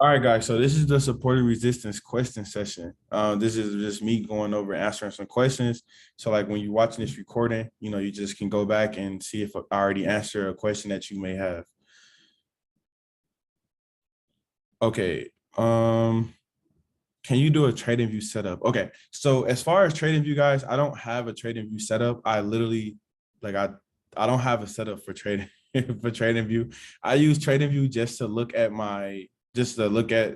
All right, guys. So this is the supported resistance question session. This is just me going over answering some questions. So like when you're watching this recording, you just can go back and see if I already answered a question that you may have. Okay. Can you do a TradingView setup? Okay. So as far as TradingView, guys, I don't have a TradingView setup. I literally like I don't have a setup for trading for TradingView. I use TradingView just to look at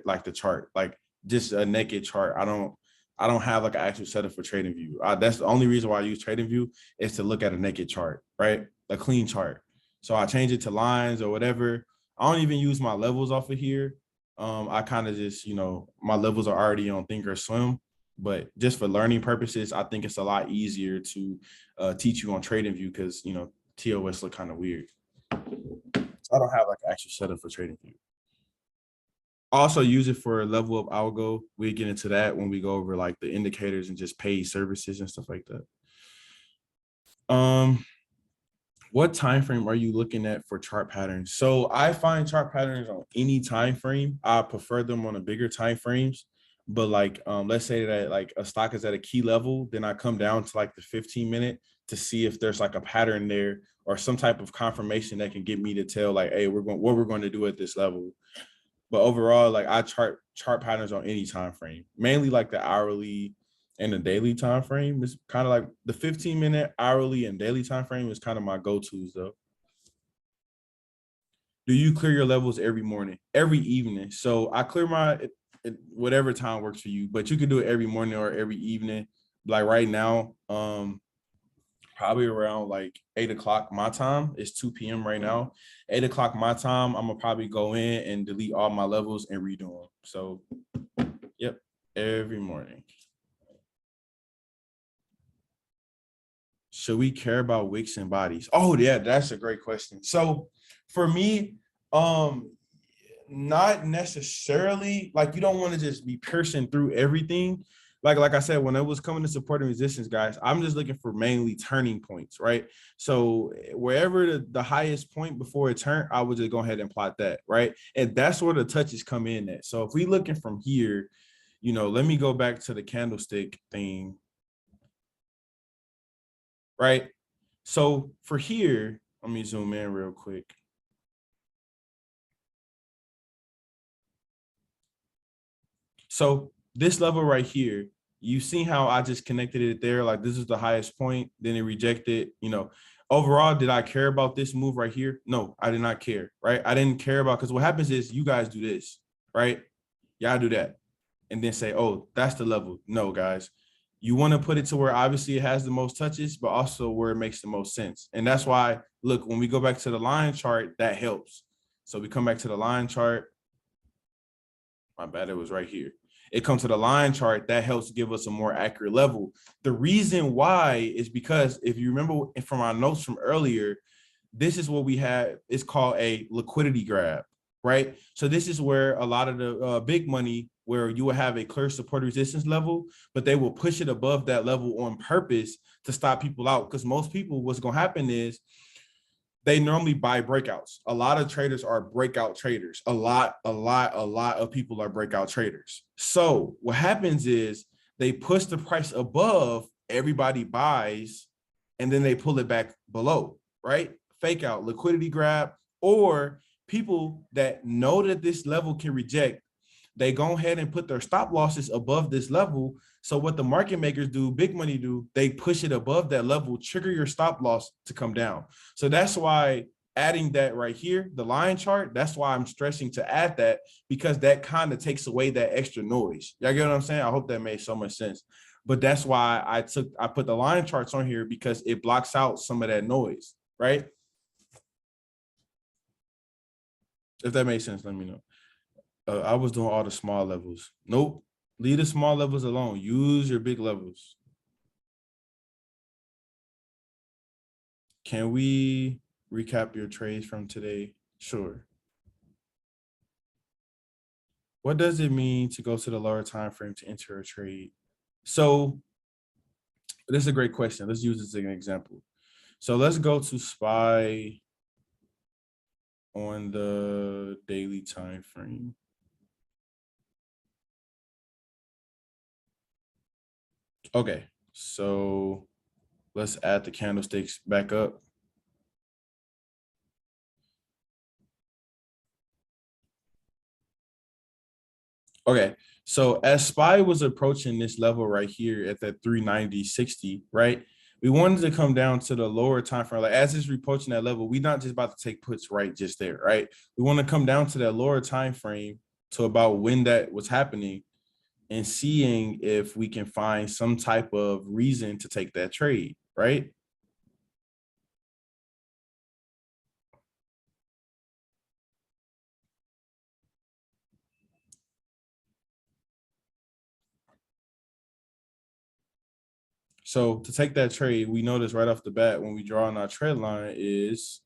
like the chart, like just a naked chart. I don't have like an actual setup for TradingView. That's the only reason why I use TradingView is to look at a naked chart, right? A clean chart. So I change it to lines or whatever. I don't even use my levels off of here. I kind of just, my levels are already on Thinkorswim, but just for learning purposes, I think it's a lot easier to teach you on TradingView because, TOS look kind of weird. So I don't have like an actual setup for TradingView. Also use it for level up algo. We get into that when we go over like the indicators and just paid services and stuff like that. What time frame are you looking at for chart patterns? So I find chart patterns on any time frame. I prefer them on a bigger time frames. But like let's say that like a stock is at a key level, then I come down to like the 15-minute to see if there's like a pattern there or some type of confirmation that can get me to tell like, hey, what we're going to do at this level. But overall, like I chart patterns on any time frame, mainly like the hourly and the daily time frame. Is kind of like the 15-minute, hourly, and daily time frame is kind of my go-tos though. Do you clear your levels every morning, every evening? So I clear my whatever time works for you, but you can do it every morning or every evening. Like right now, probably around like 8 o'clock my time. It's 2 p.m. right now. 8 o'clock my time, I'm gonna probably go in and delete all my levels and redo them. So, yep, every morning. Should we care about wicks and bodies? Oh yeah, that's a great question. So for me, um, not necessarily. Like you don't want to just be piercing through everything. Like I said, when I was coming to supporting resistance, guys, I'm just looking for mainly turning points, right? So wherever the highest point before it turned, I would just go ahead and plot that, right? And that's where the touches come in at. So if we looking from here, let me go back to the candlestick thing, right? So for here, let me zoom in real quick. So this level right here, you see how I just connected it there? Like this is the highest point, then it rejected, overall, did I care about this move right here? No, I did not care, right? I didn't care about, because what happens is you guys do this, right? Y'all do that and then say, oh, that's the level. No, guys, you want to put it to where obviously it has the most touches, but also where it makes the most sense. And that's why, look, when we go back to the line chart, that helps. So we come back to the line chart. My bad, it was right here. It comes to the line chart, that helps give us a more accurate level. The reason why is because if you remember from our notes from earlier, this is what we had. It's called a liquidity grab, right? So this is where a lot of the big money, where you will have a clear support resistance level, but they will push it above that level on purpose to stop people out. Because most people, what's going to happen is they normally buy breakouts. A lot of traders are breakout traders. A lot of people are breakout traders. So what happens is they push the price above, everybody buys, and then they pull it back below, right? Fake out, liquidity grab, or people that know that this level can reject, they go ahead and put their stop losses above this level. So what the market makers do, big money do, they push it above that level, trigger your stop loss to come down. So that's why adding that right here, the line chart, that's why I'm stressing to add that, because that kind of takes away that extra noise. Y'all get what I'm saying? I hope that made so much sense. But that's why I put the line charts on here, because it blocks out some of that noise, right? If that makes sense, let me know. I was doing all the small levels. Nope. Leave the small levels alone. Use your big levels. Can we recap your trades from today? Sure. What does it mean to go to the lower time frame to enter a trade? So this is a great question. Let's use this as an example. So let's go to SPY on the daily time frame. Okay, so let's add the candlesticks back up. Okay, so as SPY was approaching this level right here at that 390.60, right? We wanted to come down to the lower time frame. Like as it's approaching that level, we're not just about to take puts right just there, right? We want to come down to that lower time frame to about when that was happening and seeing if we can find some type of reason to take that trade, right? So to take that trade, we notice right off the bat when we draw on our trend line is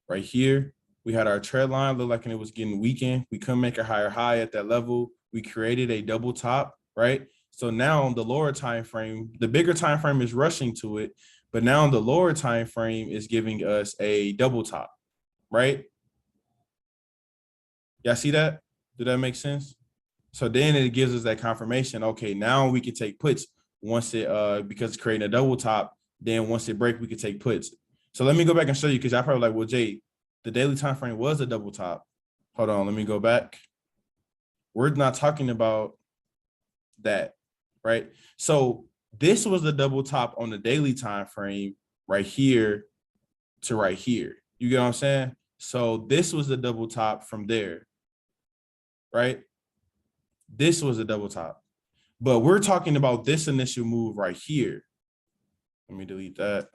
right here. We had our trend line look like it was getting weakened. We couldn't make a higher high at that level. We created a double top, right? So now on the lower time frame, the bigger time frame is rushing to it, but now the lower time frame is giving us a double top, right? Y'all see that? Did that make sense? So then it gives us that confirmation. Okay, now we can take puts once it because it's creating a double top. Then once it break, we can take puts. So let me go back and show you because I probably like, well, Jay, the daily time frame was a double top. Hold on, let me go back. We're not talking about that, right? So this was the double top on the daily time frame right here to right here. You get what I'm saying? So this was the double top from there, right? This was a double top. But we're talking about this initial move right here. Let me delete that.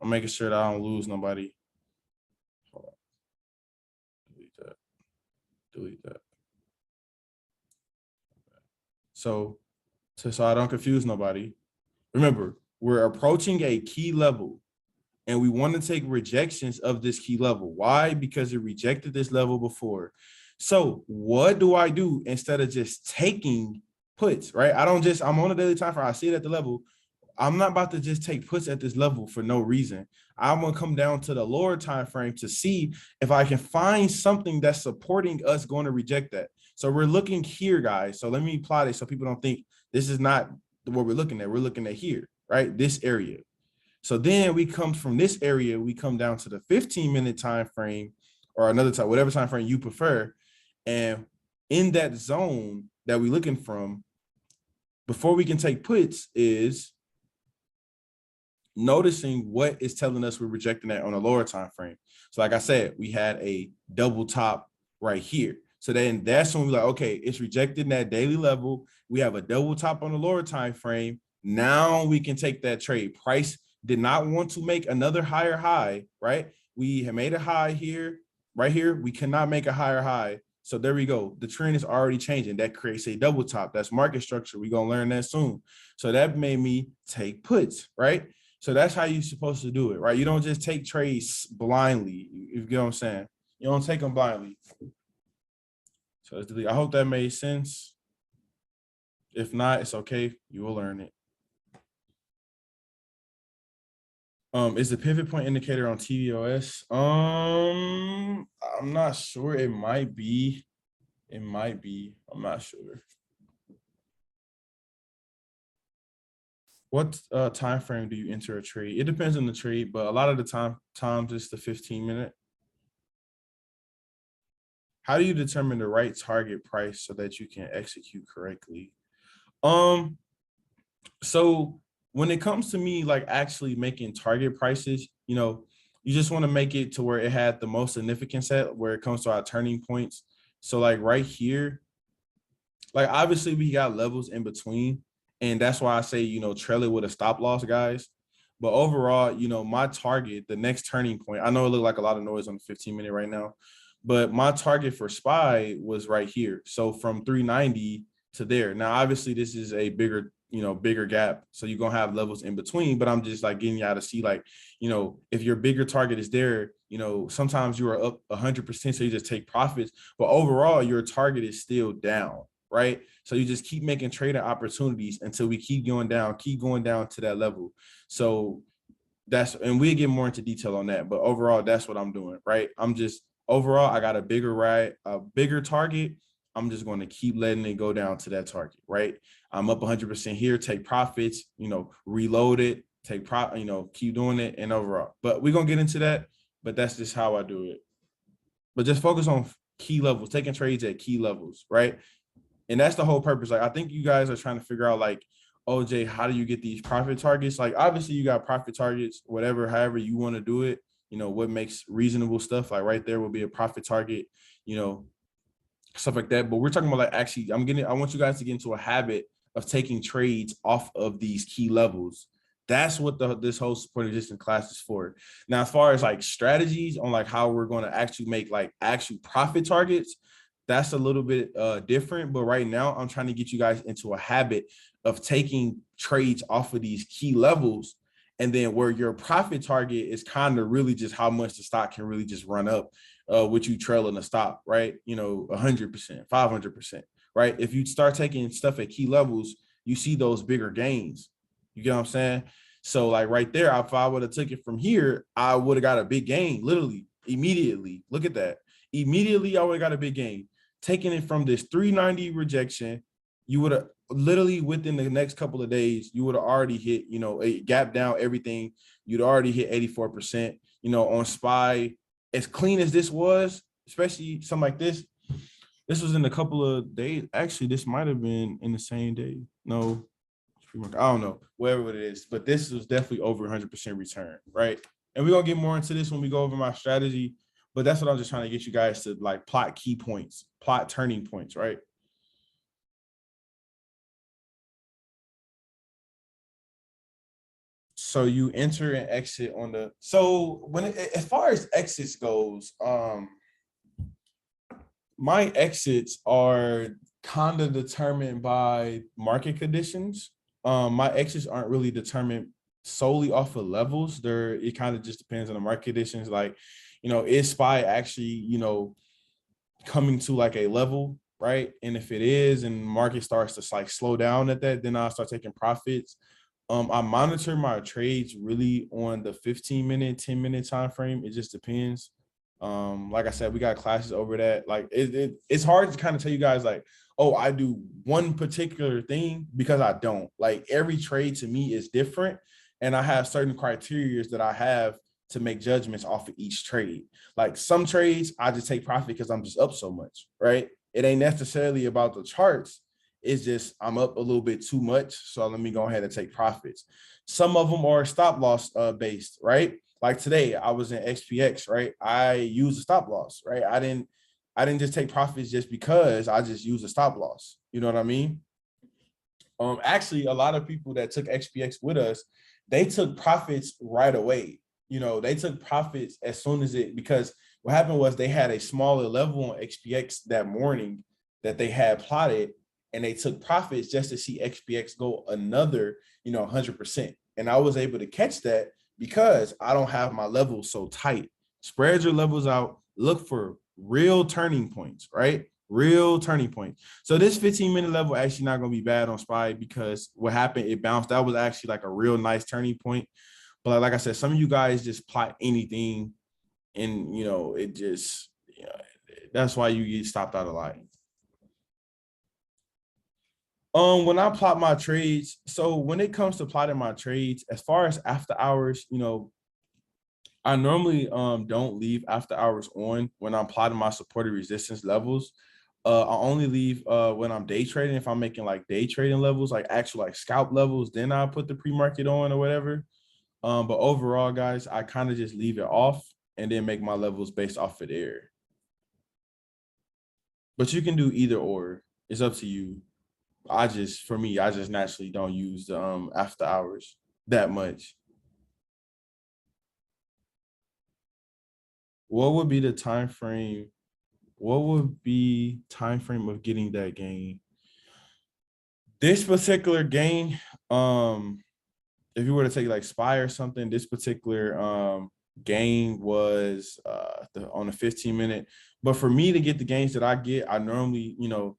I'm making sure that I don't lose nobody. Hold on. Delete that. Delete that. So I don't confuse nobody. Remember, we're approaching a key level and we want to take rejections of this key level. Why? Because it rejected this level before. So what do I do instead of just taking puts, right? I'm on a daily time frame. I see it at the level. I'm not about to just take puts at this level for no reason. I'm gonna come down to the lower time frame to see if I can find something that's supporting us going to reject that. So we're looking here, guys. So let me plot it so people don't think this is not what we're looking at. We're looking at here, right? This area. So then we come from this area, we come down to the 15-minute time frame or another time, whatever time frame you prefer. And in that zone that we're looking from, before we can take puts is noticing what is telling us we're rejecting that on a lower time frame. So like I said, we had a double top right here. So then that's when we're like, okay, it's rejecting that daily level. We have a double top on the lower time frame. Now we can take that trade. Price did not want to make another higher high, right? We have made a high here, right here. We cannot make a higher high. So there we go. The trend is already changing. That creates a double top. That's market structure. We're going to learn that soon. So that made me take puts, right? So that's how you're supposed to do it, right? You don't just take trades blindly. You get what I'm saying? You don't take them blindly. So I hope that made sense. If not, it's okay. You will learn it. Is the pivot point indicator on TVOS? I'm not sure. It might be. It might be. I'm not sure. What time frame do you enter a trade? It depends on the trade, but a lot of the times it's the 15-minute. How do you determine the right target price so that you can execute correctly? Um, so when it comes to me like actually making target prices, you just want to make it to where it had the most significance at where it comes to our turning points. So like right here, like obviously we got levels in between, and that's why I say, trail it with a stop loss, guys. But overall, my target, the next turning point, I know it looked like a lot of noise on the 15-minute right now, but my target for SPY was right here. So from 390 to there. Now, obviously, this is a bigger gap. So you're gonna have levels in between, but I'm just like getting y'all to see, like, if your bigger target is there, sometimes you are up 100%, so you just take profits, but overall, your target is still down, right? So you just keep making trading opportunities until we keep going down to that level. So and we'll get more into detail on that, but overall, that's what I'm doing, right? I'm just overall, I got a bigger target. I'm just going to keep letting it go down to that target, right? I'm up 100% here, take profits, reload it, take keep doing it and overall. But we're going to get into that, but that's just how I do it. But just focus on key levels, taking trades at key levels, right? And that's the whole purpose. Like, I think you guys are trying to figure out, like, OJ, how do you get these profit targets? Like, obviously you got profit targets, whatever, however you want to do it, what makes reasonable stuff. Like right there will be a profit target, stuff like that. But we're talking about like actually, I want you guys to get into a habit of taking trades off of these key levels. That's what this whole support resistance class is for. Now, as far as like strategies on like how we're going to actually make like actual profit targets, that's a little bit different. But right now, I'm trying to get you guys into a habit of taking trades off of these key levels. And then where your profit target is kind of really just how much the stock can really just run up with you trailing the stock, right? 100%, 500%, right? If you start taking stuff at key levels, you see those bigger gains. You get what I'm saying? So like right there, if I would have took it from here, I would have got a big gain, literally, immediately. Look at that. Immediately, I would have got a big gain. Taking it from this 390 rejection, you would have literally within the next couple of days, you would have already hit, a gap down everything. You'd already hit 84%, on SPY. As clean as this was, especially something like this was in a couple of days. Actually, this might have been in the same day. No, I don't know, whatever it is, but this was definitely over 100% return, right? And we're going to get more into this when we go over my strategy, but that's what I'm just trying to get you guys to like plot key points, plot turning points, right? So you enter and exit on the, so as far as exits goes, my exits are kind of determined by market conditions. My exits aren't really determined solely off of levels. It kind of just depends on the market conditions. Like, is SPY actually, coming to like a level, right? And if it is, and market starts to like slow down at that, then I'll start taking profits. I monitor my trades really on the 15-minute, 10-minute time frame. It just depends. Like I said, we got classes over that. Like it's hard to kind of tell you guys like, oh, I do one particular thing, because I don't. Like every trade to me is different, and I have certain criteria that I have to make judgments off of each trade. Like some trades, I just take profit because I'm just up so much, right? It ain't necessarily about the charts. It's just I'm up a little bit too much, so let me go ahead and take profits. Some of them are stop loss based, right? Like today, I was in XPX, right? I used a stop loss, right? I didn't just take profits just because I just used a stop loss. You know what I mean? Actually, a lot of people that took XPX with us, they took profits right away. They took profits as soon as because what happened was they had a smaller level on XPX that morning that they had plotted, and they took profits just to see XPX go another, 100%. And I was able to catch that because I don't have my levels so tight. Spread your levels out, look for real turning points, right? Real turning points. So this 15-minute level actually not going to be bad on SPY, because what happened, it bounced. That was actually like a real nice turning point. But like I said, some of you guys just plot anything, and, it just, that's why you get stopped out a lot. When I plot my trades, so when it comes to plotting my trades, as far as after hours, I normally don't leave after hours on when I'm plotting my supported resistance levels. I only leave when I'm day trading. If I'm making like day trading levels, like actual like scalp levels, then I'll put the pre-market on or whatever. But overall, guys, I kind of just leave it off and then make my levels based off of there. But you can do either or. It's up to you. For me, I just naturally don't use the after hours that much. What would be the time frame? What would be time frame of getting that gain? This particular gain, if you were to take like SPY or something, this particular gain was on a 15-minute. But for me to get the gains that I get, I normally,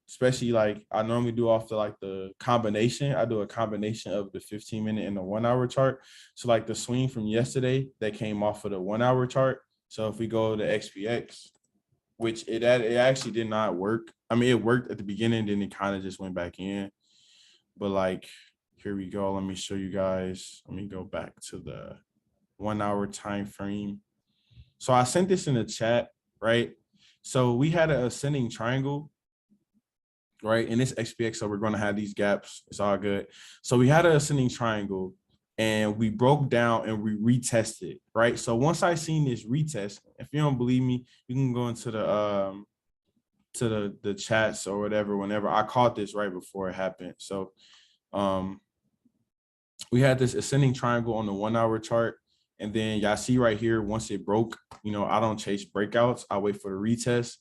especially like I normally do off the like the combination. I do a combination of the 15-minute and the 1-hour chart. So like the swing from yesterday that came off of the 1-hour chart. So if we go to XPX, which it actually did not work. I mean, it worked at the beginning, then it kind of just went back in. But like, here we go. Let me show you guys. Let me go back to the 1 hour time frame. So I sent this in the chat, right? So we had an ascending triangle, right? And this XPX, so we're going to have these gaps. It's all good. So we had an ascending triangle and we broke down and we retested, right? So once I seen this retest, if you don't believe me, you can go into the chats or whatever. Whenever I caught this right before it happened. So we had this ascending triangle on the 1 hour chart. And then y'all see right here, once it broke, you know, I don't chase breakouts. I wait for the retest.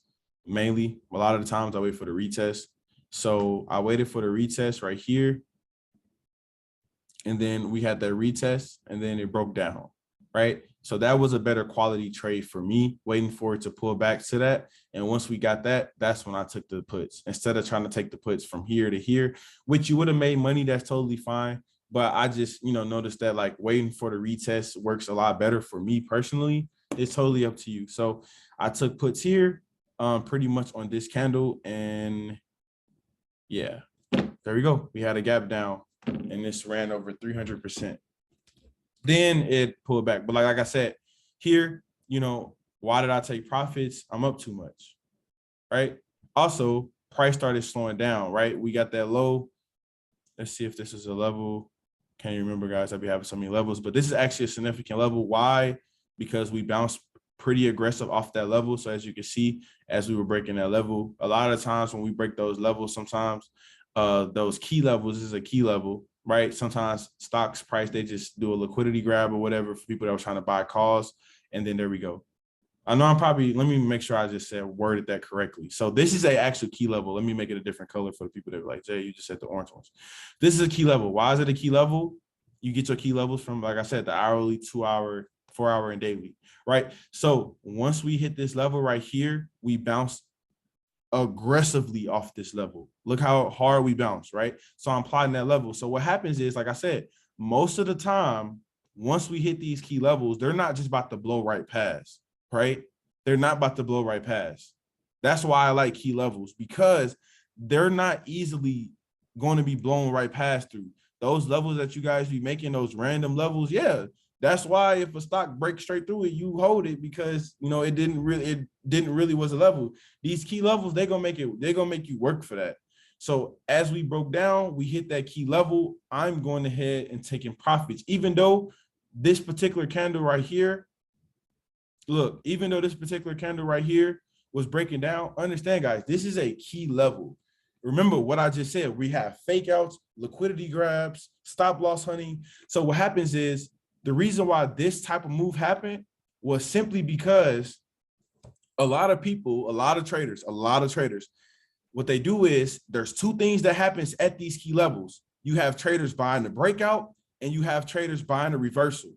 Mainly, a lot of the times I wait for the retest. So I waited for the retest right here. And then we had that retest and then it broke down, right? So that was a better quality trade for me, waiting for it to pull back to that. And once we got that, that's when I took the puts instead of trying to take the puts from here to here, which you would have made money. That's totally fine. But I just, you know, noticed that like waiting for the retest works a lot better for me personally. It's totally up to you. So I took puts here pretty much on this candle. And yeah, there we go. We had a gap down and this ran over 300%. Then it pulled back. But like I said, here, you know, why did I take profits? I'm up too much, right? Also, price started slowing down, right? We got that low. Let's see if this is a level. Can't remember, guys. I'll be having so many levels, but this is actually a significant level. Why? Because we bounced pretty aggressive off that level. So as you can see, as we were breaking that level, a lot of times when we break those levels, sometimes those key levels is a key level, right? Sometimes stocks price, they just do a liquidity grab or whatever for people that were trying to buy calls. And then there we go. I know I'm probably, let me make sure I just worded that correctly. So this is a actual key level. Let me make it a different color for the people that are like, Jay, you just said the orange ones. This is a key level. Why is it a key level? You get your key levels from, like I said, the hourly, 2 hour, 4 hour, and daily, right? So once we hit this level right here, we bounce aggressively off this level. Look how hard we bounce, right? So I'm plotting that level. So what happens is, like I said, most of the time, once we hit these key levels, they're not just about to blow right past, right? They're not about to blow right past. That's why I like key levels, because they're not easily going to be blown right past through. Those levels that you guys be making, those random levels, yeah, that's why if a stock breaks straight through it, you hold it, because you know it didn't really was a level. These key levels, they're gonna make you work for that. So as we broke down, we hit that key level. I'm going ahead and taking profits, even though this particular candle right here, look, even though this particular candle right here was breaking down, understand, guys, this is a key level. Remember what I just said. We have fake outs, liquidity grabs, stop loss hunting. So what happens is, the reason why this type of move happened was simply because a lot of people, a lot of traders, what they do is, there's two things that happens at these key levels. You have traders buying the breakout and you have traders buying the reversal.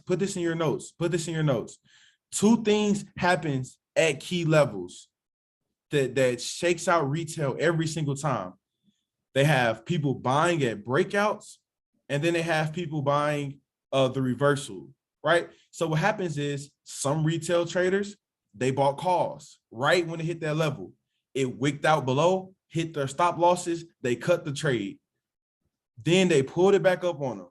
Put this in your notes. Put this in your notes. Two things happens at key levels that shakes out retail every single time. They have people buying at breakouts, and then they have people buying the reversal, right? So what happens is, some retail traders, they bought calls right when it hit that level. It wicked out below, hit their stop losses, they cut the trade. Then they pulled it back up on them.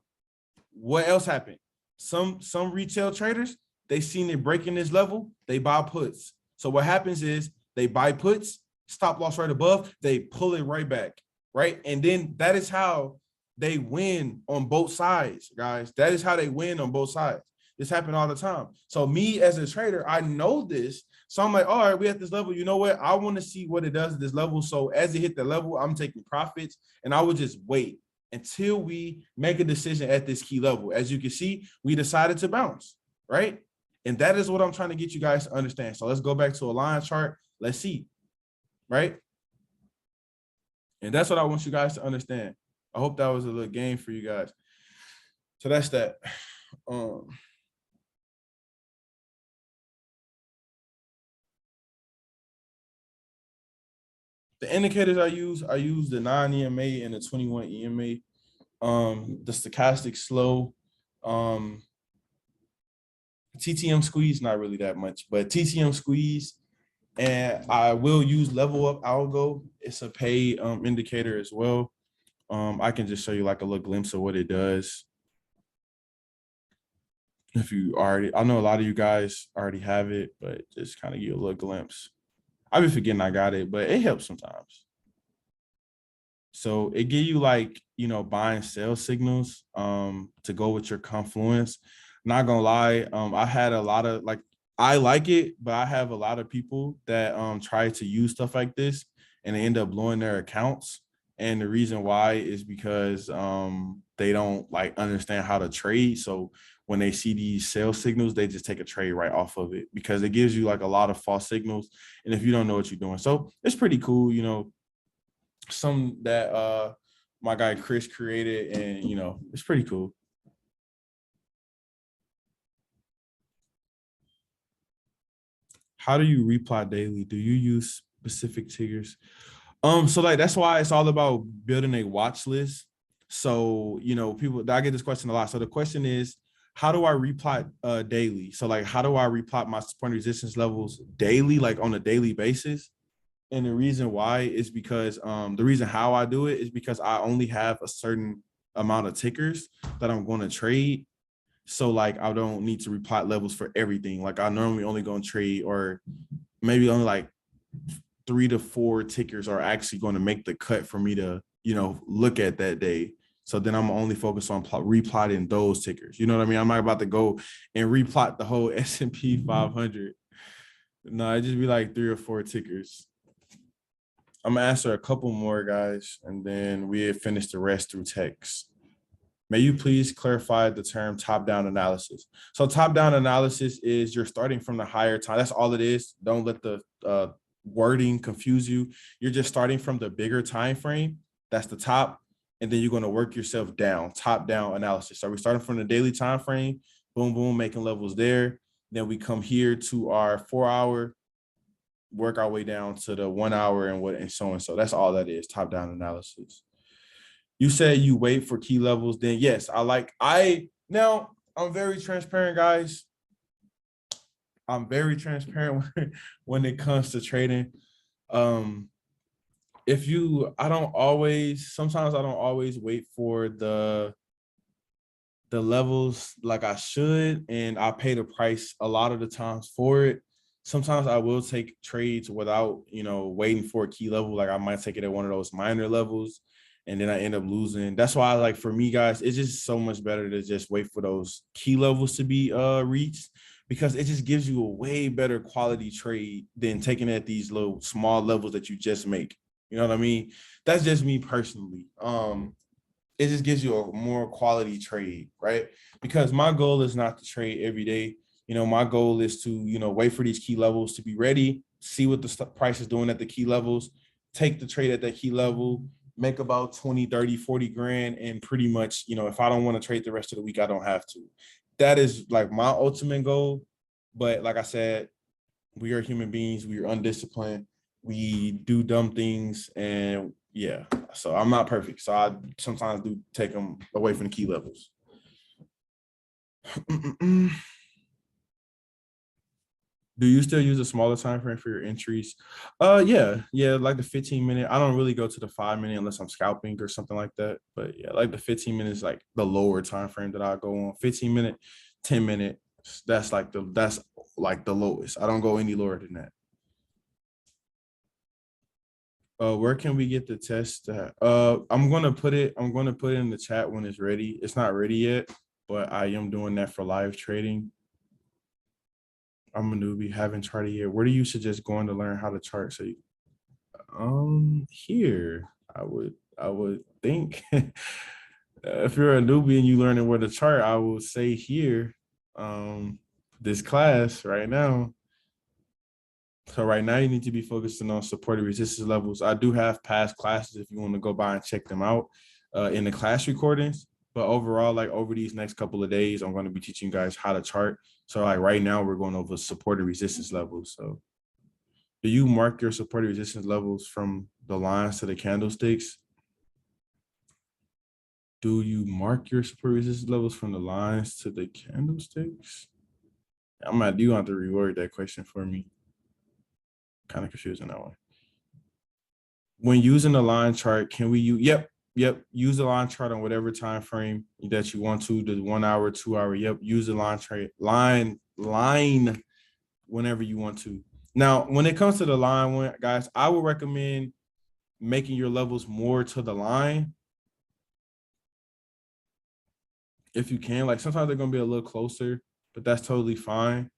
What else happened? Some retail traders, they seen it breaking this level, they buy puts. So what happens is, they buy puts, stop loss right above, they pull it right back, right? And then that is how they win on both sides, guys. That is how they win on both sides. This happens all the time. So me as a trader, I know this. So I'm like, all right, we at this level. You know what? I want to see what it does at this level. So as it hit the level, I'm taking profits, and I would just wait until we make a decision at this key level. As you can see, we decided to bounce, right? And that is what I'm trying to get you guys to understand. So let's go back to a line chart. Let's see, right? And that's what I want you guys to understand. I hope that was a little game for you guys. So that's that. The indicators I use the 9 EMA and the 21 EMA. The stochastic slow. TTM squeeze, not really that much, but TTM squeeze And I will use level up algo. It's a pay indicator as well. I can just show you like a little glimpse of what it does. If you already, I know a lot of you guys already have it, but just kind of give you a little glimpse. I've been forgetting I got it, but it helps sometimes. So it give you like, buy and sell signals to go with your confluence. Not gonna lie, I had a lot of like, I like it, but I have a lot of people that try to use stuff like this and they end up blowing their accounts. And the reason why is because they don't like understand how to trade. So when they see these sales signals, they just take a trade right off of it because it gives you like a lot of false signals. And if you don't know what you're doing, so it's pretty cool, some that my guy Chris created, and it's pretty cool. How do you replot daily? Do you use specific triggers? So like that's why it's all about building a watch list. So people, I get this question a lot. So the question is, how do I replot daily? So like how do I replot my support and resistance levels daily, like on a daily basis? And the reason why is because the reason how I do it is because I only have a certain amount of tickers that I'm going to trade. So like I don't need to replot levels for everything. Like I normally only going to trade, or maybe only like 3 to 4 tickers are actually going to make the cut for me to, look at that day. So then I'm only focused on replotting those tickers. You know what I mean? I'm not about to go and replot the whole S&P 500. No, it just be like 3 or 4 tickers. I'm gonna answer a couple more, guys, and then we finish the rest through text. May you please clarify the term top-down analysis? So top-down analysis is you're starting from the higher time. That's all it is. Don't let the wording confuse you. You're just starting from the bigger time frame. That's the top, and then you're going to work yourself down. Top-down analysis. So we're starting from the daily time frame. Boom, boom, making levels there. Then we come here to our 4-hour, work our way down to the 1 hour and so on. So that's all that is, top-down analysis. You said you wait for key levels, then yes, now I'm very transparent, guys. I'm very transparent when it comes to trading. Sometimes I don't always wait for the levels like I should, and I pay the price a lot of the times for it. Sometimes I will take trades without, waiting for a key level. Like I might take it at one of those minor levels, and then I end up losing. That's why, like for me, guys, it's just so much better to just wait for those key levels to be reached, because it just gives you a way better quality trade than taking at these little small levels that you just make. You know what I mean? That's just me personally. It just gives you a more quality trade, right? Because my goal is not to trade every day. My goal is to, wait for these key levels to be ready, see what the price is doing at the key levels, take the trade at that key level, make about 20, 30, 40 grand. And pretty much, if I don't want to trade the rest of the week, I don't have to. That is like my ultimate goal. But like I said, we are human beings. We are undisciplined. We do dumb things, and yeah. So I'm not perfect. So I sometimes do take them away from the key levels. Do you still use a smaller time frame for your entries? Yeah, like the 15-minute. I don't really go to the 5-minute unless I'm scalping or something like that. But yeah, like the 15 minutes, like the lower time frame that I go on. 15-minute, 10-minute. That's like the lowest. I don't go any lower than that. Where can we get the test at? I'm gonna put it in the chat when it's ready. It's not ready yet, but I am doing that for live trading. I'm a newbie, haven't charted yet. Where do you suggest going to learn how to chart? So here, I would think. If you're a newbie and you learning where to chart, I will say here, this class right now. So right now you need to be focusing on supported resistance levels. I do have past classes if you want to go by and check them out in the class recordings. But overall, like over these next couple of days, I'm going to be teaching you guys how to chart. So like right now we're going over supported resistance levels. So do you mark your supported resistance levels from the lines to the candlesticks? Do you mark your supported resistance levels from the lines to the candlesticks? You have to reword that question for me. Kind of confusing that one. When using the line chart, can we use, yep, use the line chart on whatever time frame that you want to, the 1 hour, 2 hour, yep, use the line chart, line whenever you want to. Now, when it comes to the line one, guys, I would recommend making your levels more to the line if you can. Like sometimes they're gonna be a little closer, but that's totally fine,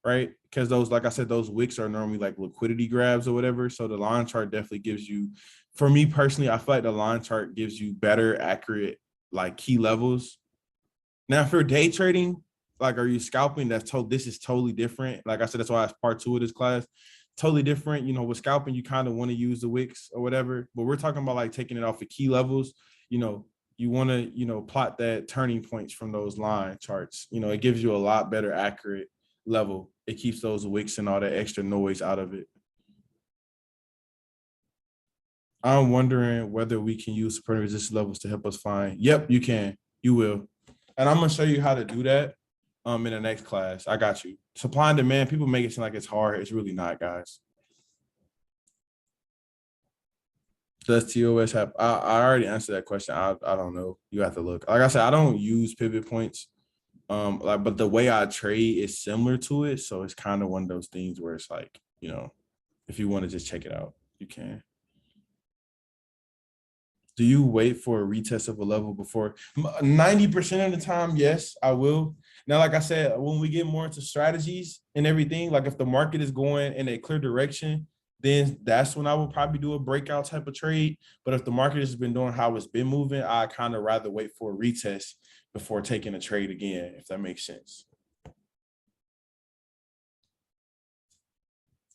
right? Because those, like I said, those wicks are normally like liquidity grabs or whatever. So the line chart definitely gives you, for me personally, I feel like the line chart gives you better, accurate, like key levels. Now, for day trading, like, are you scalping? This is totally different. Like I said, that's why it's part 2 of this class. Totally different. You know, with scalping, you kind of want to use the wicks or whatever, but we're talking about like taking it off of key levels. You know, you want to, plot that turning points from those line charts. You know, it gives you a lot better accurate level. It keeps those wicks and all that extra noise out of it. I'm wondering whether we can use support and resistance levels to help us find. Yep, you can. You will. And I'm gonna show you how to do that in the next class. I got you. Supply and demand, people make it seem like it's hard. It's really not, guys. Does TOS have, I already answered that question. I don't know. You have to look. Like I said, I don't use pivot points. But the way I trade is similar to it. So it's kind of one of those things where it's like, if you want to just check it out, you can. Do you wait for a retest of a level before? 90% of the time, yes, I will. Now, like I said, when we get more into strategies and everything, like if the market is going in a clear direction, then that's when I will probably do a breakout type of trade. But if the market has been doing how it's been moving, I kind of rather wait for a retest before taking a trade again, if that makes sense.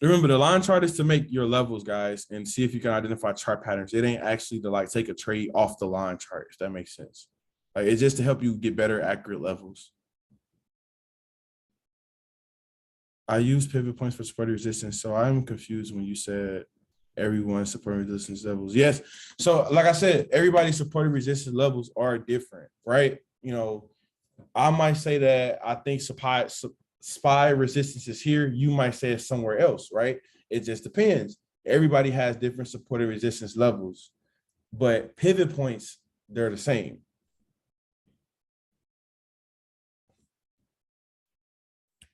Remember, the line chart is to make your levels, guys, and see if you can identify chart patterns. It ain't actually to like take a trade off the line chart, if that makes sense. Like it's just to help you get better, accurate levels. I use pivot points for support resistance, so I'm confused when you said everyone's support resistance levels. Yes, so like I said, everybody's support resistance levels are different, right? I might say that I think SPY resistance is here. You might say it's somewhere else, right? It just depends. Everybody has different support and resistance levels, but pivot points, they're the same.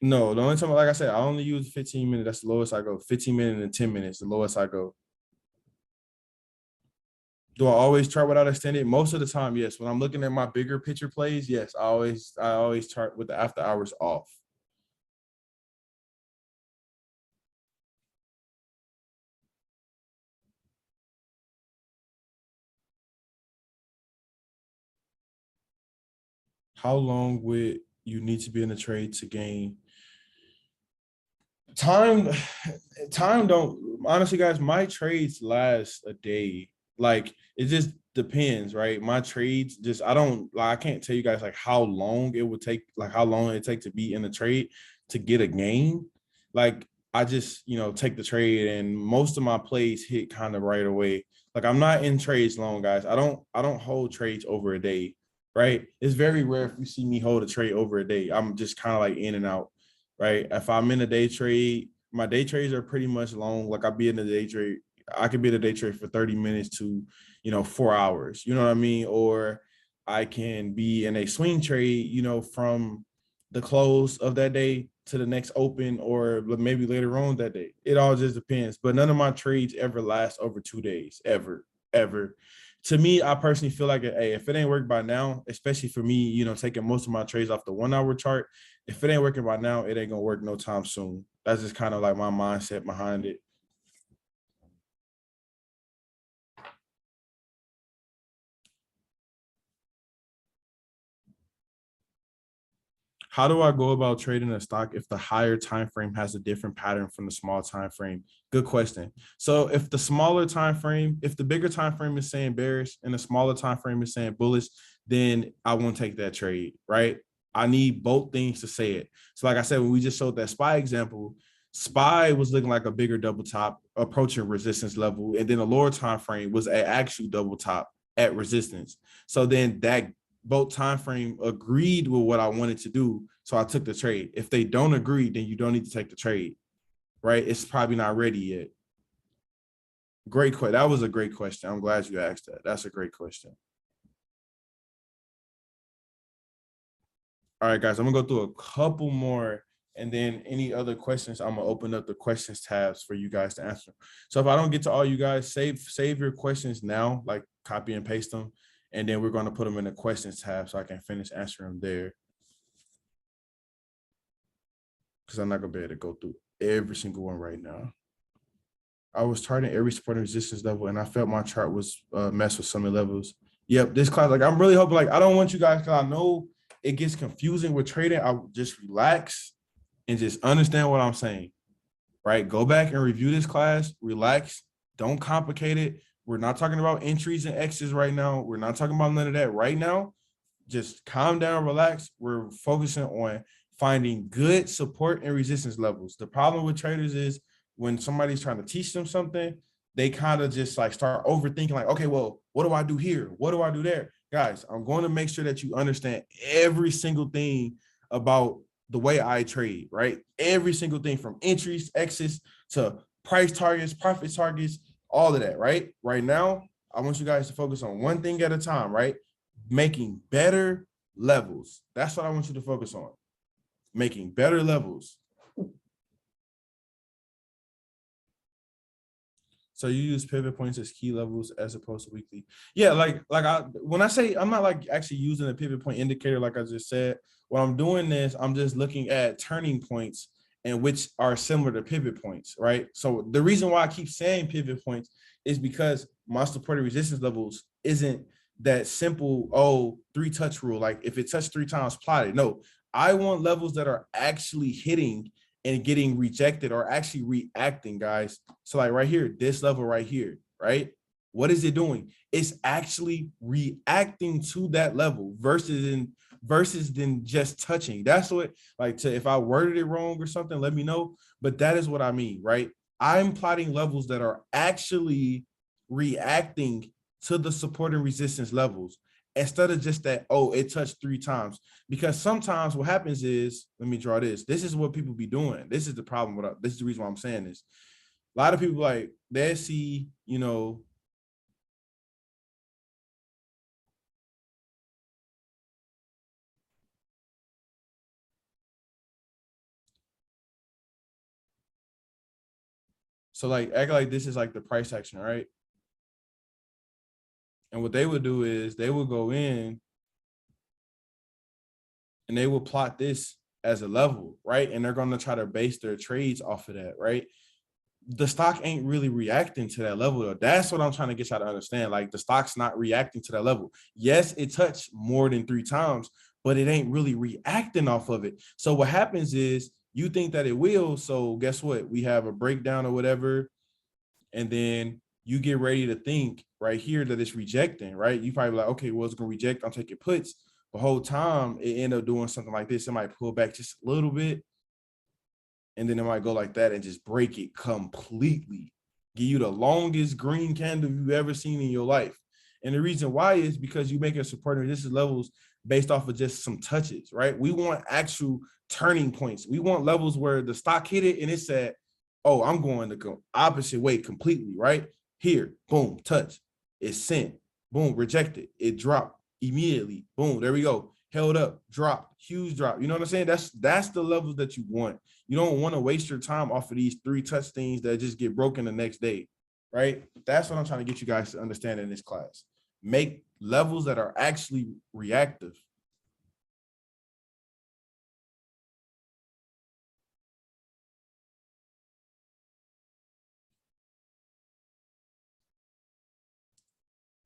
No, the only time, like I said, I only use 15 minutes. That's the lowest I go. 15 minutes and 10 minutes, the lowest I go. Do I always chart without extended? Most of the time, yes. When I'm looking at my bigger picture plays, yes, I always chart with the after hours off. How long would you need to be in the trade to gain time? Time don't, honestly, guys, my trades last a day. Like it just depends, right? My trades just, I can't tell you guys like how long it would take, like how long it take to be in the trade to get a gain. Like I just, take the trade and most of my plays hit kind of right away. Like I'm not in trades long, guys. I don't hold trades over a day, right? It's very rare if you see me hold a trade over a day. I'm just kind of like in and out, right? If I'm in a day trade, my day trades are pretty much long. Like I'll be in the day trade. I could be in a day trade for 30 minutes to, 4 hours, you know what I mean? Or I can be in a swing trade, from the close of that day to the next open or maybe later on that day. It all just depends. But none of my trades ever last over 2 days, ever, ever. To me, I personally feel like, hey, if it ain't worked by now, especially for me, taking most of my trades off the 1 hour chart, if it ain't working by now, it ain't gonna work no time soon. That's just kind of like my mindset behind it. How do I go about trading a stock if the higher time frame has a different pattern from the small time frame? Good question. So if the smaller time frame, if the bigger time frame is saying bearish and the smaller time frame is saying bullish, then I won't take that trade, right? I need both things to say it. So like I said, when we just showed that SPY example, SPY was looking like a bigger double top approaching resistance level, and then the lower time frame was an actual double top at resistance. So then that both time frame agreed with what I wanted to do. So I took the trade. If they don't agree, then you don't need to take the trade, right? It's probably not ready yet. Great question. That was a great question. I'm glad you asked that. That's a great question. All right, guys, I'm gonna go through a couple more, and then any other questions, I'm gonna open up the questions tabs for you guys to answer. So if I don't get to all you guys, save your questions now, like copy and paste them, and then we're gonna put them in the questions tab so I can finish answering them there. Because I'm not gonna be able to go through every single one right now. I was targeting every support and resistance level, and I felt my chart was messed with some levels. Yep, this class, like I'm really hoping, like I don't want you guys, because I know it gets confusing with trading. I'll just relax and just understand what I'm saying, right? Go back and review this class, relax, don't complicate it. We're not talking about entries and X's right now. We're not talking about none of that right now. Just calm down, relax. We're focusing on finding good support and resistance levels. The problem with traders is when somebody's trying to teach them something, they kind of just like start overthinking, like, okay, well, what do I do here? What do I do there? Guys, I'm going to make sure that you understand every single thing about the way I trade, right? Every single thing from entries, exits to price targets, profit targets, all of that, right? Right now, I want you guys to focus on one thing at a time, right? Making better levels. That's what I want you to focus on. Making better levels. So you use pivot points as key levels as opposed to weekly. Yeah, when I say I'm not like actually using a pivot point indicator, like I just said, what I'm doing is I'm just looking at turning points and which are similar to pivot points, right? So the reason why I keep saying pivot points is because my support and resistance levels isn't that simple, oh, 3-touch rule. Like if it touched 3 times, plotted. No, I want levels that are actually hitting and getting rejected or actually reacting, guys. So like right here, this level right here, right? What is it doing? It's actually reacting to that level versus than just touching. That's what, like, to if I worded it wrong or something, let me know. But that is what I mean, right? I'm plotting levels that are actually reacting to the support and resistance levels instead of just that, oh, it touched 3 times. Because sometimes what happens is, let me draw this. This is what people be doing. This is the problem with, this is the reason why I'm saying this. A lot of people, like, they see, so like act like this is like the price action, right? And what they would do is they would go in and they will plot this as a level, right? And they're going to try to base their trades off of that, right? The stock ain't really reacting to that level, though. That's what I'm trying to get y'all to understand. Like, the stock's not reacting to that level. Yes, it touched more than 3 times, but it ain't really reacting off of it. So what happens is you think that it will. So guess what? We have a breakdown or whatever, and then you get ready to think right here that it's rejecting, right? You probably like, okay, well, it's going to reject. I'm taking puts. The whole time it end up doing something like this. It might pull back just a little bit, and then it might go like that and just break it completely. Give you the longest green candle you've ever seen in your life. And the reason why is because you make a support and resistance levels based off of just some touches, right? We want actual turning points. We want levels where the stock hit it and it said, oh, I'm going to go opposite way completely, right? Here, boom, touch. It's sent. Boom, rejected. It dropped immediately. Boom, there we go. Held up, dropped, huge drop. You know what I'm saying? That's the levels that you want. You don't want to waste your time off of these 3-touch things that just get broken the next day, right? That's what I'm trying to get you guys to understand in this class. Make levels that are actually reactive.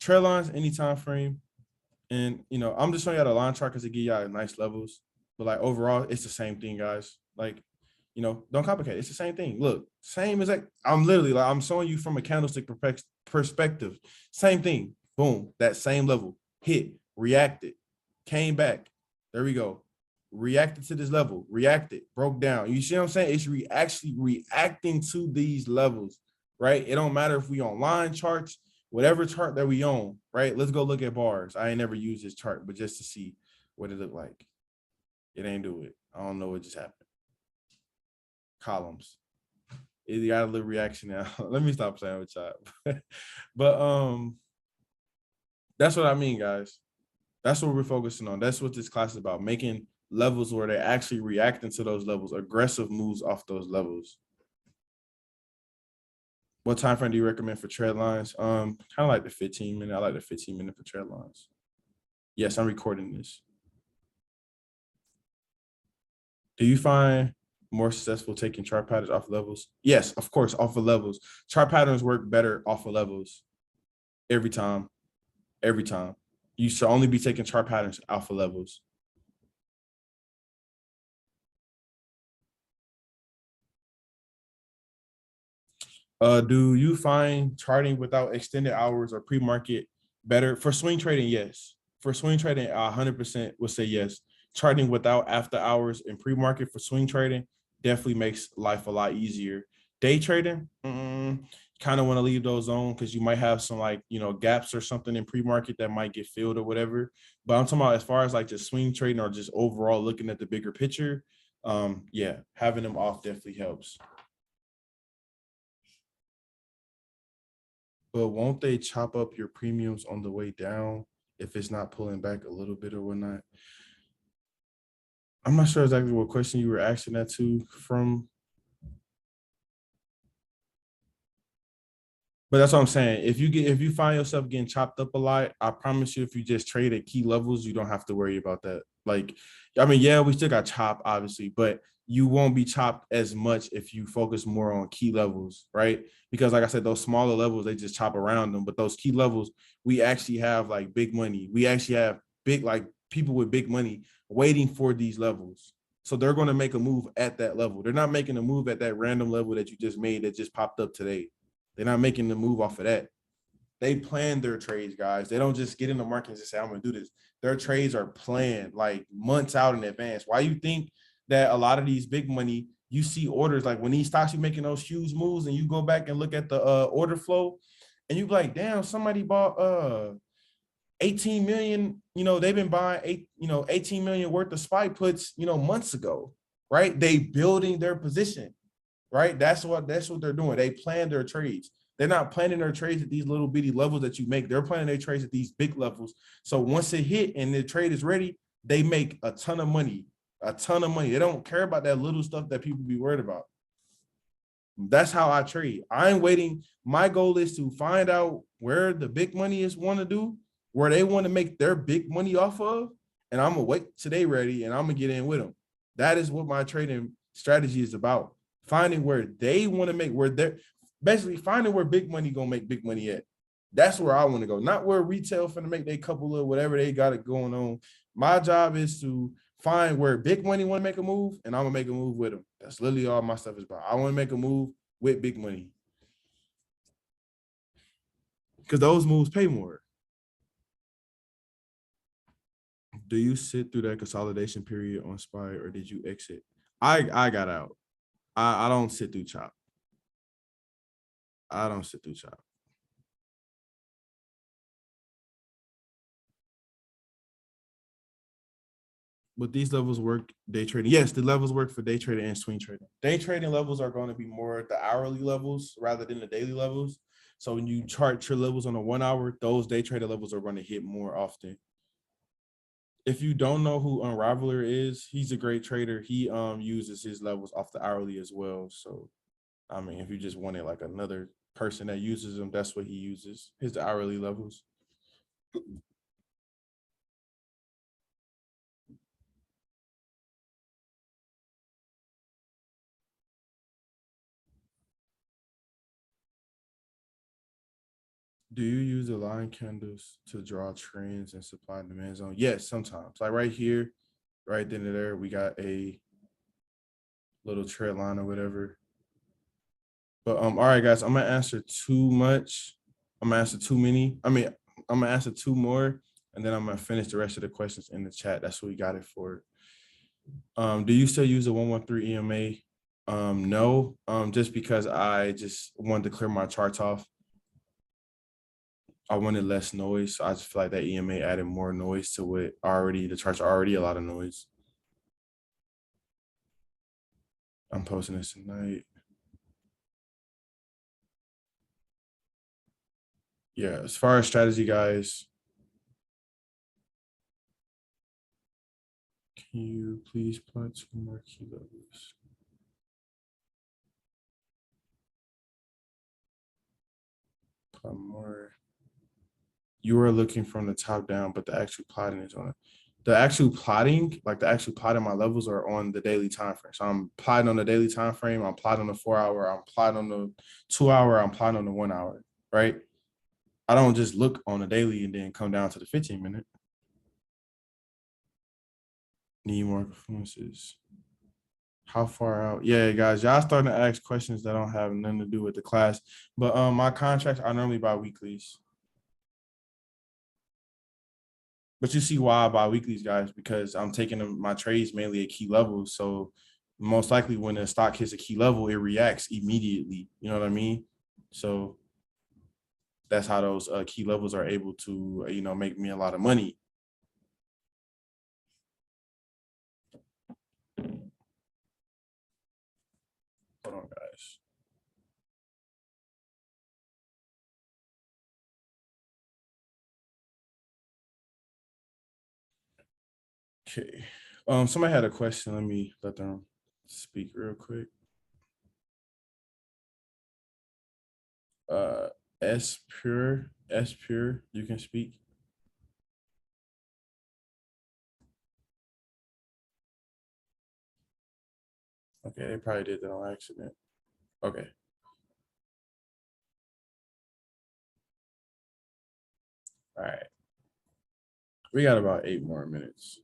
Trail lines, any time frame. And, I'm just showing y'all the line chart because it give y'all nice levels. But, like, overall, it's the same thing, guys. Like, don't complicate it. It's the same thing. Look, same as, like, I'm literally, like, I'm showing you from a candlestick perspective. Same thing. Boom. That same level. Hit. Reacted. Came back. There we go. Reacted to this level. Reacted. Broke down. You see what I'm saying? It's actually reacting to these levels, right? It don't matter if we on line charts, whatever chart that we own, right? Let's go look at bars. I ain't never used this chart, but just to see what it look like. It ain't do it. I don't know what just happened. Columns. You got a little reaction now. Let me stop playing with y'all. But that's what I mean, guys. That's what we're focusing on. That's what this class is about, making levels where they're actually reacting to those levels, aggressive moves off those levels. What time frame do you recommend for trend lines? Kind of like the 15-minute. I like the 15-minute for trend lines. Yes, I'm recording this. Do you find more successful taking chart patterns off levels? Yes, of course, off of levels. Chart patterns work better off of levels every time. Every time. You should only be taking chart patterns off of levels. Do you find charting without extended hours or pre-market better? For swing trading, yes. For swing trading, 100% would say yes. Charting without after hours and pre-market for swing trading definitely makes life a lot easier. Day trading, kind of want to leave those on because you might have some like, gaps or something in pre-market that might get filled or whatever. But I'm talking about as far as like just swing trading or just overall looking at the bigger picture, yeah, having them off definitely helps. But won't they chop up your premiums on the way down if it's not pulling back a little bit or whatnot? I'm not sure exactly what question you were asking that to from. But that's what I'm saying. If you find yourself getting chopped up a lot, I promise you, if you just trade at key levels, you don't have to worry about that. Like, I mean, yeah, we still got chopped, obviously, but you won't be chopped as much if you focus more on key levels, right? Because like I said, those smaller levels, they just chop around them. But those key levels, we actually have like big money. We actually have big, like people with big money waiting for these levels. So they're going to make a move at that level. They're not making a move at that random level that you just made that just popped up today. They're not making the move off of that. They plan their trades, guys. They don't just get in the market and just say, I'm going to do this. Their trades are planned like months out in advance. Why you think that a lot of these big money, you see orders like when these stocks are making those huge moves and you go back and look at the order flow and you be like, damn, somebody bought 18 million, they've been buying 18 million worth of SPY puts, months ago, right? They building their position, right? That's what they're doing. They plan their trades. They're not planning their trades at these little bitty levels that you make. They're planning their trades at these big levels. So once it hit and the trade is ready, they make a ton of money, a ton of money. They don't care about that little stuff that people be worried about. That's how I trade. I'm waiting. My goal is to find out where the big money is want to do, where they want to make their big money off of, and I'm gonna wait till they ready, and I'm gonna get in with them. That is what my trading strategy is about. Finding where they want to make, where they're basically finding where big money gonna make big money at. That's where I want to go, not where retail finna make they couple of whatever they got it going on. My job is to find where big money want to make a move, and I'm gonna make a move with them. That's literally all my stuff is about. I want to make a move with big money because those moves pay more. Do you sit through that consolidation period on SPY or did you exit? I got out. I don't sit through chop. I don't sit through chop. But these levels work day trading. Yes, the levels work for day trading and swing trading. Day trading levels are going to be more the hourly levels rather than the daily levels. So when you chart your levels on a 1 hour, those day trader levels are going to hit more often. If you don't know who Unraveler is, he's a great trader. He uses his levels off the hourly as well. So I mean, if you just wanted like another person that uses them, that's what he uses, his hourly levels. Do you use the line candles to draw trends and supply and demand zone? Yes, sometimes. Like right here, right then and there, we got a little trend line or whatever. But all right, guys, I'm gonna answer too much. I'm gonna answer too many. I mean, I'm gonna answer two more, and then I'm gonna finish the rest of the questions in the chat. That's what we got it for. Do you still use a 113 EMA? No, just because I just wanted to clear my charts off. I wanted less noise. So I just feel like that EMA added more noise to it already. The charts are already a lot of noise. I'm posting this tonight. Yeah, as far as strategy, guys, can you please plot 2 more key levels? Plot more. You are looking from the top down, but the actual plotting is on it. The actual plotting, like the actual plotting my levels are on the daily time frame. So I'm plotting on the daily time frame, I'm plotting on the 4 hour, I'm plotting on the 2 hour, I'm plotting on the 1 hour, right? I don't just look on the daily and then come down to the 15 minute. Need more influences. How far out? Yeah, guys, y'all starting to ask questions that don't have nothing to do with the class. But my contracts are normally bi-weeklies. But you see why I buy weeklies, guys, because I'm taking my trades mainly at key levels. So most likely when the stock hits a key level, it reacts immediately. You know what I mean? So that's how those key levels are able to, make me a lot of money. Hold on, guys. Okay. Somebody had a question. Let me let them speak real quick. Uh, S Pure, you can speak. Okay, they probably did that on accident. Okay. All right. We got about 8 more minutes.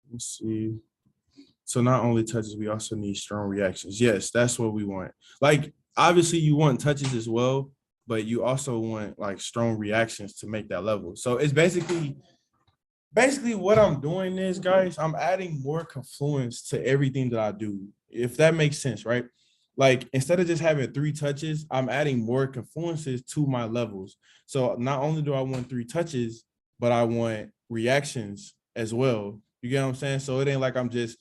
Let's see. So not only touches, we also need strong reactions. Yes, that's what we want. Like, obviously, you want touches as well, but you also want like strong reactions to make that level. So it's basically what I'm doing is, guys, I'm adding more confluence to everything that I do, if that makes sense, right? Like instead of just having 3 touches, I'm adding more confluences to my levels. So not only do I want 3 touches, but I want reactions as well. You get what I'm saying? So it ain't like I'm just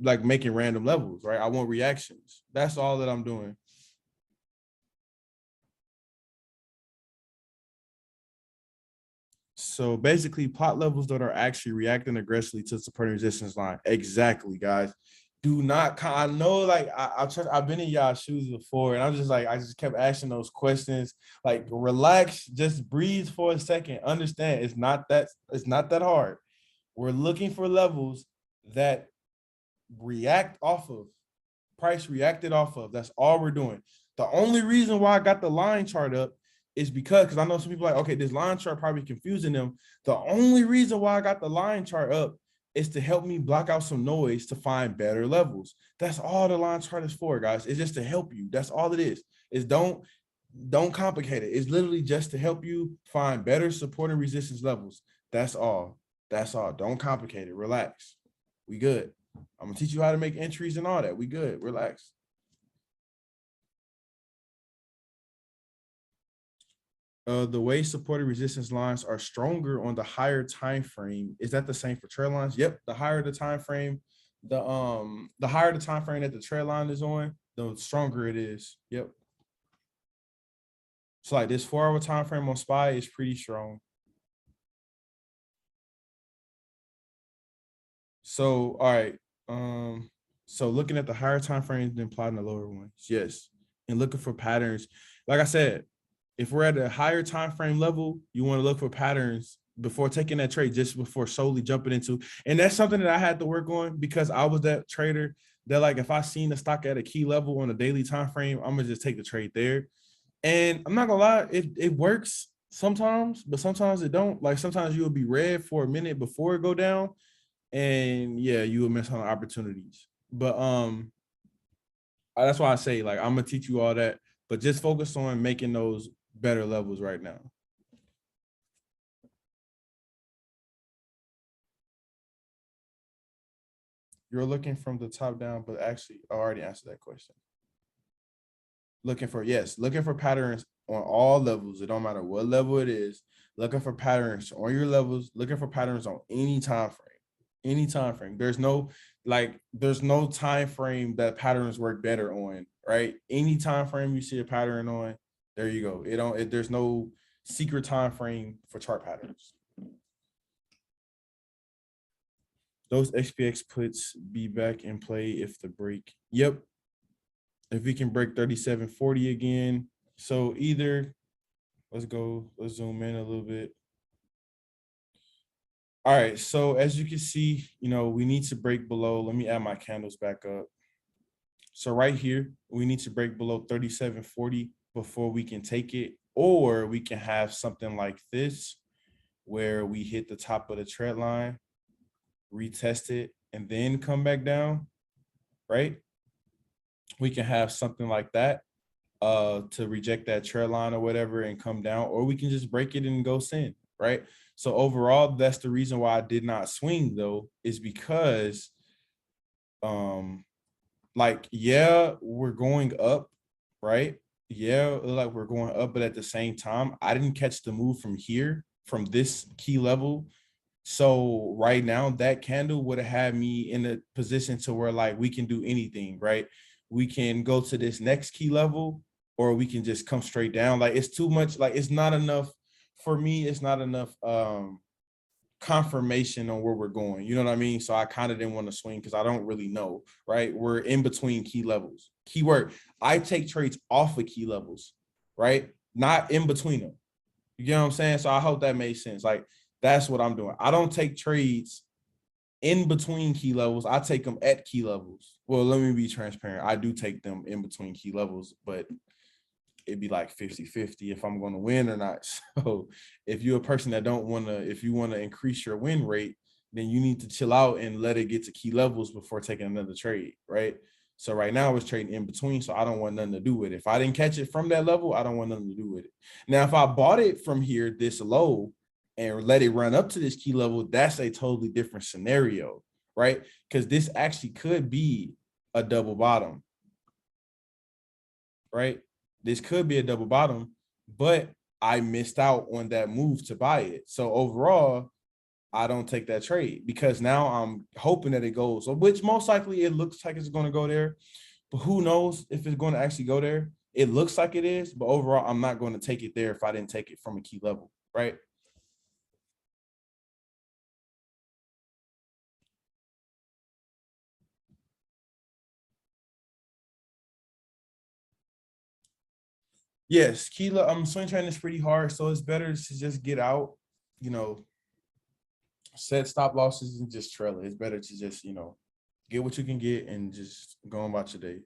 like making random levels, right? I want reactions. That's all that I'm doing. So basically, pot levels that are actually reacting aggressively to supporting resistance line. Exactly, guys. Do not. I know, like I've been in y'all shoes before, and I'm just like I just kept asking those questions. Like, relax, just breathe for a second. Understand, it's not that hard. We're looking for levels that react off of price reacted off of. That's all we're doing. The only reason why I got the line chart up is because I know some people are like, okay, this line chart probably confusing them. The only reason why I got the line chart up is to help me block out some noise to find better levels. That's all the line chart is for, guys. It's just to help you. That's all it is. Is don't complicate it. It's literally just to help you find better support and resistance levels. That's all. That's all. Don't complicate it. Relax. We good. I'm gonna teach you how to make entries and all that. We good. Relax. The way supported resistance lines are stronger on the higher time frame. Is that the same for trail lines? Yep. The higher the time frame, the higher the time frame that the trail line is on, the stronger it is. Yep. So like this 4 hour time frame on SPY is pretty strong. So all right. So looking at the higher time frames than plotting the lower ones, yes. And looking for patterns. Like I said, if we're at a higher time frame level, you want to look for patterns before taking that trade, just before solely jumping into. And that's something that I had to work on because I was that trader that, like, if I seen the stock at a key level on a daily time frame, I'm gonna just take the trade there. And I'm not gonna lie, it works sometimes, but sometimes it don't. Like sometimes you will be red for a minute before it go down, and yeah, you will miss on opportunities. But that's why I say, like, I'm gonna teach you all that, but just focus on making those better levels right now. You're looking from the top down, but actually, I already answered that question. Looking for patterns on all levels. It don't matter what level it is. Looking for patterns on your levels. Looking for patterns on any time frame. Any time frame. There's no time frame that patterns work better on, right? Any time frame you see a pattern on, there you go. There's no secret time frame for chart patterns. Those XPX puts be back in play if the break. Yep. If we can break 37.40 again. So either let's zoom in a little bit. All right, so as you can see, we need to break below. Let me add my candles back up. So right here, we need to break below 37.40 before we can take it, or we can have something like this where we hit the top of the trend line, retest it, and then come back down, right? We can have something like that to reject that trend line or whatever and come down, or we can just break it and go sin, right? So overall, that's the reason why I did not swing though, is because yeah, we're going up, right? Yeah, like we're going up, but at the same time, I didn't catch the move from here, from this key level. So right now, that candle would have had me in a position to where like we can do anything, right? We can go to this next key level, or we can just come straight down. Like it's too much, like it's not enough for me. It's not enough confirmation on where we're going. You know what I mean? So I kind of didn't want to swing because I don't really know, right? We're in between key levels. Keyword, I take trades off of key levels, right? Not in between them. You know what I'm saying? So I hope that made sense. Like that's what I'm doing. I don't take trades in between key levels. I take them at key levels. Well, let me be transparent. I do take them in between key levels, but it'd be like 50-50 if I'm going to win or not. So if you're a person that if you want to increase your win rate, then you need to chill out and let it get to key levels before taking another trade, right? So right now it's trading in between, so I don't want nothing to do with it. If I didn't catch it from that level, I don't want nothing to do with it. Now, if I bought it from here this low and let it run up to this key level, that's a totally different scenario, right? Because this actually could be a double bottom, right? This could be a double bottom, but I missed out on that move to buy it. So overall, I don't take that trade because now I'm hoping that it goes, which most likely it looks like it's going to go there, but who knows if it's going to actually go there. It looks like it is, but overall, I'm not going to take it there if I didn't take it from a key level, right? Yes, swing trading is pretty hard, so it's better to just get out, you know, set stop losses and just trail it. It's better to just, get what you can get and just go on about your day.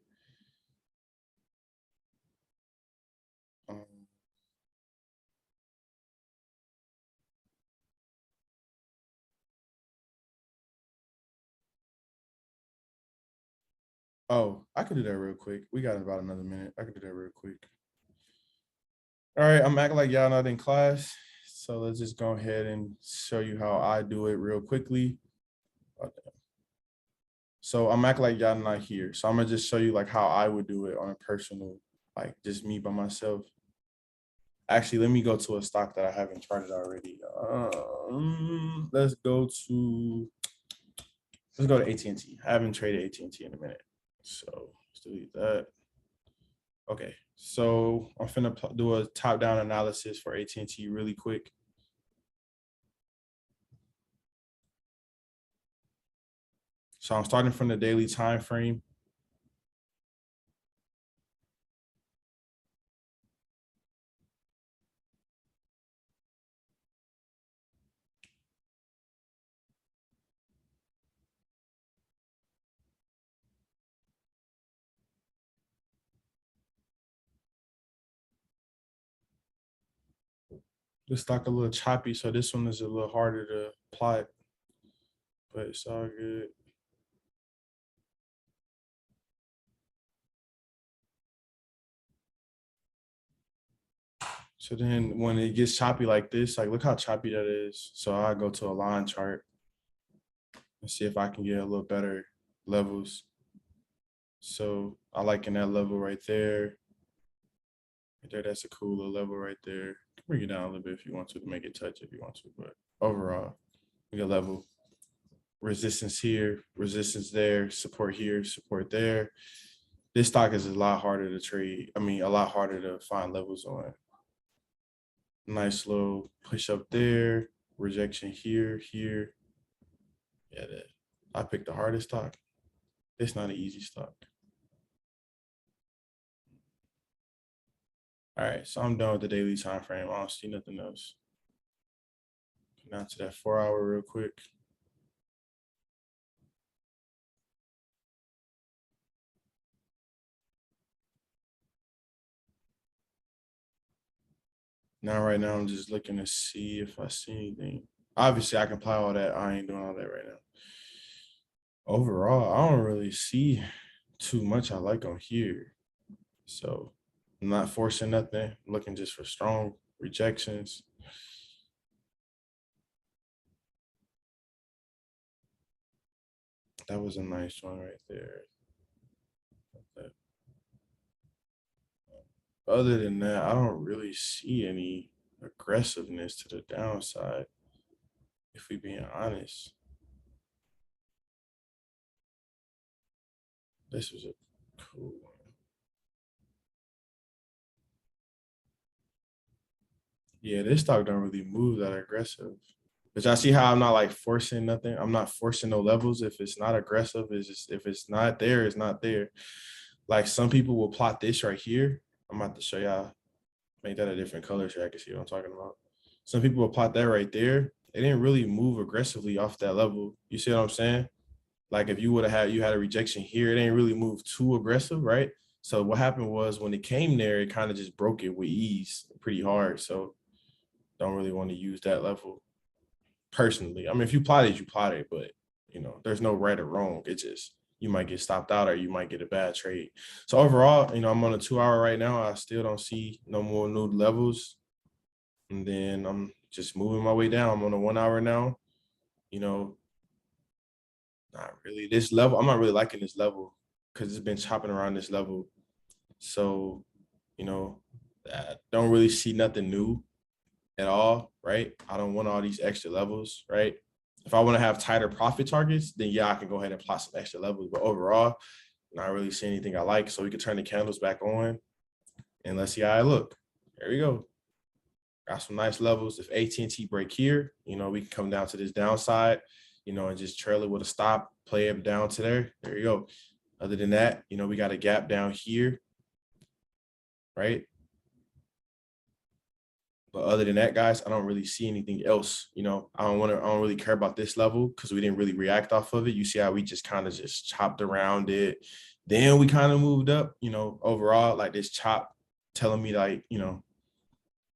Um, oh, I could do that real quick. We got about another minute. I could do that real quick. All right, I'm acting like y'all not in class. So let's just go ahead and show you how I do it real quickly. So I'm acting like y'all not here. So I'm gonna just show you like how I would do it on a personal, like just me by myself. Actually, let me go to a stock that I haven't charted already. Let's go to AT&T. I haven't traded AT&T in a minute. So let's delete that. Okay, so I'm finna do a top-down analysis for AT&T really quick. So I'm starting from the daily time frame. This stock a little choppy, so this one is a little harder to plot, but it's all good. So then when it gets choppy like this, like look how choppy that is. So I go to a line chart and see if I can get a little better levels. So I like in that level right there. Right there, that's a cooler level right there. Bring it down a little bit if you want to make it touch if you want to, but overall, we get level resistance here, resistance there, support here, support there. This stock is a lot harder to trade. I mean, a lot harder to find levels on. Nice little push up there, rejection here, here. Yeah, I picked the hardest stock. It's not an easy stock. All right, so I'm done with the daily time frame. I don't see nothing else. Now to that 4 hour real quick. Right now, I'm just looking to see if I see anything. Obviously, I can apply all that. I ain't doing all that right now. Overall, I don't really see too much I like on here. So I'm not forcing nothing. I'm looking just for strong rejections. That was a nice one right there. Other than that, I don't really see any aggressiveness to the downside, if we being honest. This was a cool one. Yeah, this stock don't really move that aggressive. But y'all see how I'm not like forcing nothing? I'm not forcing no levels. If it's not aggressive, it's just if it's not there, it's not there. Like some people will plot this right here. I'm about to show y'all, make that a different color so I can see what I'm talking about. Some people will plot that right there. They didn't really move aggressively off that level. You see what I'm saying? Like if you would have had you had a rejection here, it ain't really moved too aggressive, right? So what happened was when it came there, it kind of just broke it with ease pretty hard. So don't really want to use that level personally. I mean, if you plot it, you plot it, but you know, there's no right or wrong. It's just you might get stopped out or you might get a bad trade. So overall, you know, I'm on a 2 hour right now. I still don't see no more new levels. And then I'm just moving my way down. I'm on a 1 hour now. You know, not really this level. I'm not really liking this level because it's been chopping around this level. So, you know, I don't really see nothing new at all, right? I don't want all these extra levels, right? If I want to have tighter profit targets, then yeah, I can go ahead and plot some extra levels. But overall, not really see anything I like. So we can turn the candles back on and let's see how I look. There we go. Got some nice levels. If AT&T break here, you know, we can come down to this downside, you know, and just trail it with a stop, play it down to there. There you go. Other than that, you know, we got a gap down here, right? But other than that, guys, I don't really see anything else. You know, I don't really care about this level because we didn't really react off of it. You see how we just kind of just chopped around it. Then we kind of moved up, you know, overall, like this chop telling me like, you know,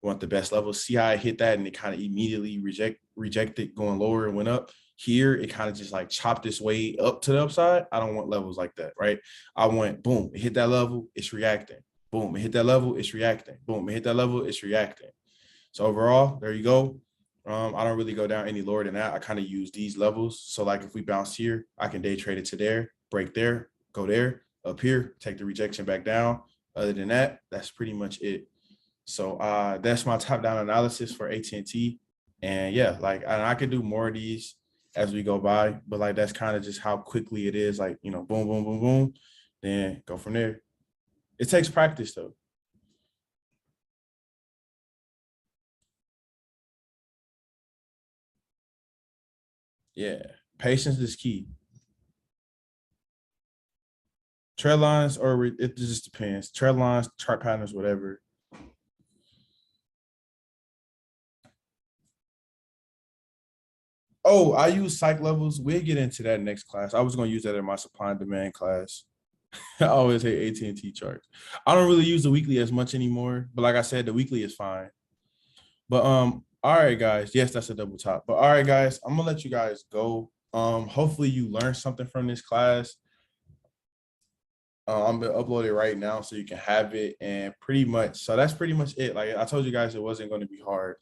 want the best level. See how I hit that and it kind of immediately rejected going lower and went up. Here, it kind of just like chopped its way up to the upside. I don't want levels like that, right? I want, boom, it hit that level, it's reacting. Boom, it hit that level, it's reacting. Boom, it hit that level, it's reacting. So overall, there you go. I don't really go down any lower than that. I kind of use these levels. So like if we bounce here, I can day trade it to there, break there, go there, up here, take the rejection back down. Other than that, that's pretty much it. So that's my top down analysis for AT&T. And yeah, like I could do more of these as we go by, but like that's kind of just how quickly it is. Like, you know, boom, boom, boom, boom, then go from there. It takes practice though. Yeah, patience is key. Trend lines, or it just depends. Trend lines, chart patterns, whatever. Oh, I use psych levels. We'll get into that next class. I was going to use that in my supply and demand class. I always hate AT&T charts. I don't really use the weekly as much anymore, but like I said, the weekly is fine. But all right, guys. Yes, that's a double top. But all right, guys, I'm gonna let you guys go. Hopefully you learned something from this class. I'm gonna upload it right now so you can have it, and pretty much. So that's pretty much it. Like I told you guys, it wasn't going to be hard.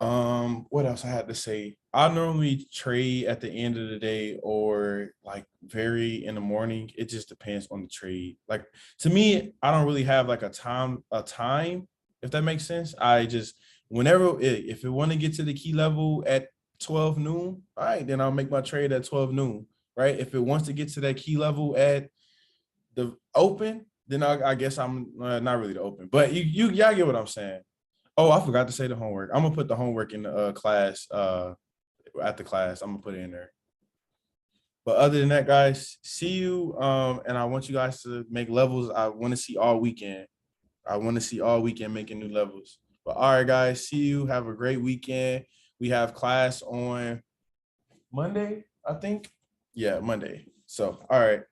What else I had to say? I normally trade at the end of the day or like very in the morning. It just depends on the trade. Like to me, I don't really have like a time, if that makes sense. I just whenever if it want to get to the key level at 12 noon, all right, then I'll make my trade at 12 noon, right? If it wants to get to that key level at the open, then I guess I'm not really the open, but y'all get what I'm saying. Oh, I forgot to say the homework. I'm gonna put the homework in the class at the class. I'm gonna put it in there. But other than that, guys, see you. And I want you guys to make levels. I want to see all weekend. I want to see all weekend making new levels. But all right, guys, see you. Have a great weekend. We have class on Monday, I think. Yeah, Monday. So, all right.